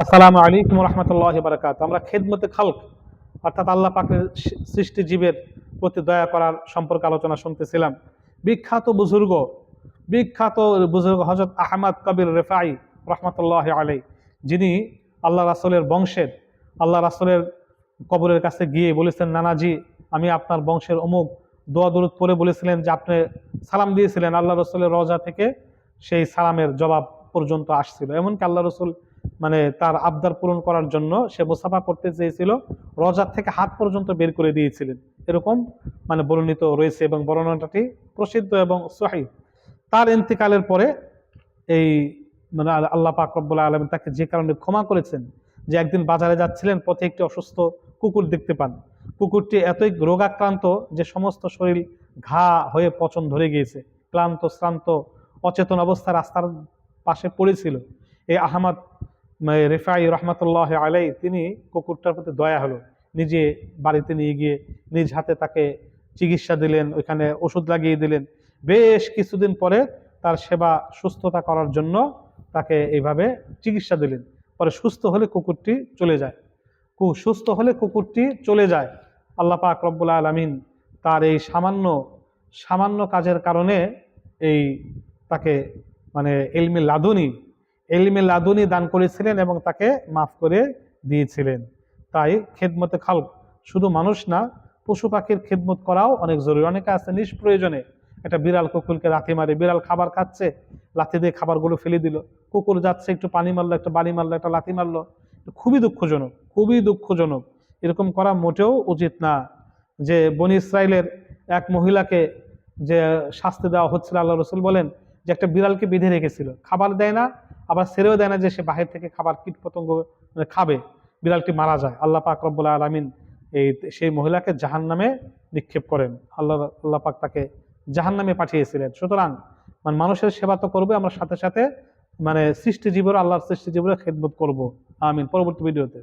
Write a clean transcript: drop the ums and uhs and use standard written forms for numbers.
আসসালামু আলাইকুম রহমতুল্লাহি বারাকাতুহু। আমরা খেদমতে খালক অর্থাৎ আল্লাহ পাকের সৃষ্টি জীবের প্রতি দয়া করার সম্পর্কে আলোচনা শুনতেছিলাম। বিখ্যাত বুজুর্গ বিখ্যাত বুজুর্গ হযরত আহমদ কবির রেফাই রহমতুল্লাহি আলাইহি, যিনি আল্লাহ রাসূলের বংশের, আল্লাহ রাসূলের কবরের কাছে গিয়ে বলেছেন, নানাজি আমি আপনার বংশের অমুক, দোয়া দরুদ পড়ে বলেছিলেন যে আপনি সালাম দিয়েছিলেন, আল্লাহ রসুলের রওজা থেকে সেই সালামের জবাব পর্যন্ত আসছিল। এমনকি আল্লাহ রসুল তার আবদার পূরণ করার জন্য সে মুসাফা করতে চেয়েছিল, রওজার থেকে হাত পর্যন্ত বের করে দিয়েছিলেন, এরকম বর্ণিত রয়েছে এবং বর্ণনাটি প্রসিদ্ধ এবং সহিহ। তার ইন্তিকালের পরে এই আল্লাহ পাক রব্বুল আলামিন তাকে যে কারণে ক্ষমা করেছেন, যে একদিন বাজারে যাচ্ছিলেন, পথে একটি অসুস্থ কুকুর দেখতে পান। কুকুরটি এতই রোগাক্রান্ত যে সমস্ত শরীর ঘা হয়ে পচন ধরে গিয়েছে, ক্লান্ত শ্রান্ত অচেতন অবস্থা রাস্তার পাশে পড়েছিল। এই আহমদ রেফাই রহমতুল্লাহ আলাই, তিনি কুকুরটার প্রতি দয়া হলো, নিজে বাড়িতে নিয়ে গিয়ে নিজ হাতে তাকে চিকিৎসা দিলেন, ওইখানে ওষুধ লাগিয়ে দিলেন। বেশ কিছুদিন পরে তার সেবা সুস্থতা করার জন্য তাকে এইভাবে চিকিৎসা দিলেন। পরে সুস্থ হলে কুকুরটি চলে যায়। সুস্থ হলে কুকুরটি চলে যায়। আল্লাহ পাক রব্বুল আলামিন তার এই সামান্য সামান্য কাজের কারণে এই তাকে এলমে লাদুনি দান করেছিলেন এবং তাকে মাফ করে দিয়েছিলেন। তাই খেদমতে খালক শুধু মানুষ না, পশু পাখির খেদমত করাও অনেক জরুরি। অনেকে আছে নিষ্প্রয়োজনে একটা বিড়াল কুকুরকে লাথি মারে, বিড়াল খাবার খাচ্ছে, লাথি দিয়ে খাবারগুলো ফেলে দিল, কুকুর যাচ্ছে একটু পানি মারলো, একটা বাড়ি মারলো, একটা লাথি মারলো। খুবই দুঃখজনক, খুবই দুঃখজনক। এরকম করা মোটেও উচিত না। যে বনি ইসরায়েলের এক মহিলাকে যে শাস্তি দেওয়া হচ্ছিল, আল্লাহ রসুল বলেন যে একটা বিড়ালকে বেঁধে রেখেছিল, খাবার দেয় না, আবার ছেড়েও দেয় না যে সে বাহির থেকে খাবার কীট পতঙ্গ খাবে, বিড়ালটি মারা যায়। আল্লাহ পাক রব্বুল আলামিন সেই মহিলাকে জাহান্নামে নিক্ষেপ করেন। আল্লাহ পাক তাকে জাহান্নামে পাঠিয়েছিলেন। সুতরাং মানুষের সেবা তো করবে, আমরা সাথে সাথে সৃষ্টিজীবের, আল্লাহর সৃষ্টিজীবের খেদমত করব। আমিন। পরবর্তী ভিডিওতে